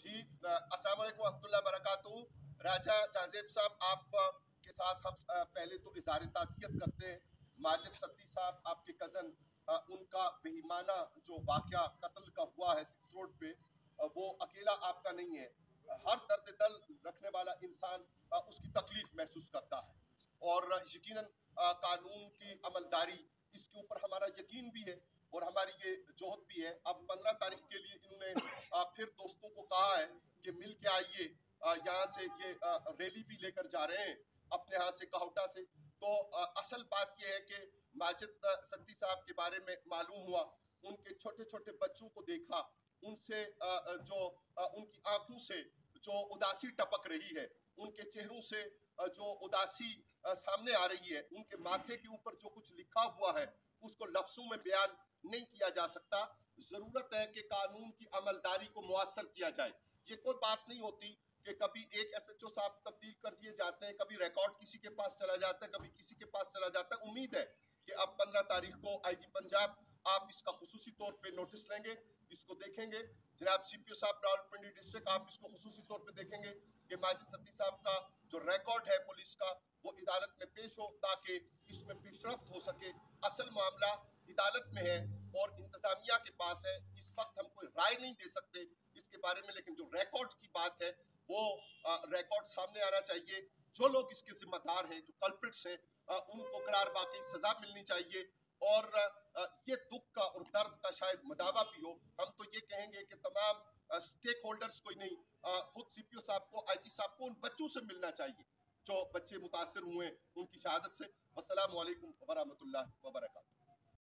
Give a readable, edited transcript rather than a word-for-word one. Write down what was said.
जी अस्सलाम वालेकुम वरहमतुल्लाहि वबरकातुहू। राजा जाजेब साहब, आप के साथ हम पहले तो इज़हार ताज़ियत करते हैं। माजिद सत्ती साहब, आपके कज़न, उनका बेईमाना जो वाक़या कत्ल का हुआ है 6 रोड पे, वो अकेला आपका नहीं है। हर दर्द दल रखने वाला इंसान उसकी तकलीफ महसूस करता है, और यकीनन कानून की अमलदारी, इसके ऊपर हमारा यकीन भी है और हमारी ये जोहद भी है। अब 15 तारीख के लिए इन्होंने फिर दोस्तों को कहा है कि मिल के आइए, यहाँ से ये रैली भी लेकर जा रहे हैं अपने यहाँ से, काहुटा से। तो असल बात यह है कि माजिद सत्ती साहब के बारे में मालूम हुआ, उनके छोटे छोटे बच्चों को देखा, उनसे उनकी आंखों से जो उदासी टपक रही है, उनके चेहरों से जो उदासी सामने आ रही है, उनके माथे के ऊपर जो कुछ लिखा हुआ है उसको लफ्जों में बयान नहीं किया जा सकता। जरूरत है कि कानून की अमलदारी को मुअस्सर किया जाए। ये कोई बात नहीं होती कि कभी एक एसएचओ साहब तब्दील कर दिए जाते हैं, कभी रिकॉर्ड किसी के पास चला जाता है, कभी किसी के पास चला जाता है। उम्मीद है कि अब 15 तारीख को आईजी पंजाब आप इसका खुसूसी तौर पे नोटिस लेंगे, इसको देखेंगे। जनाब सीपीओ साहब रावलपिंडी डिस्ट्रिक्ट, आप इसको खुसूसी तौर पे देखेंगे कि माजिद सत्ती साहब का जो रिकॉर्ड है पुलिस का, वो अदालत में पेश हो ताकि इसमें पेशरफ्त हो सके। असल मामला अदालत में है और इंतजामिया के पास है। इस वक्त हम कोई राय नहीं दे सकते इसके बारे में, लेकिन जो रिकॉर्ड की बात है वो रिकॉर्ड सामने आना चाहिए। जो लोग इसके जिम्मेदार हैं, जो कल्प्रिट्स हैं, उनको करार वाकई सजा मिलनी चाहिए। और ये दुख का और दर्द का शायद मदावा भी हो। हम तो ये कहेंगे कि तमाम स्टेक होल्डर्स को ही नहीं, खुद सीपीओ साहब को, आईजी साहब को उन बच्चों से मिलना चाहिए जो बच्चे मुतासर हुए उनकी शहादत से। अस्सलामु अलैकुम वरहमतुल्लाहि वबरकातुहू।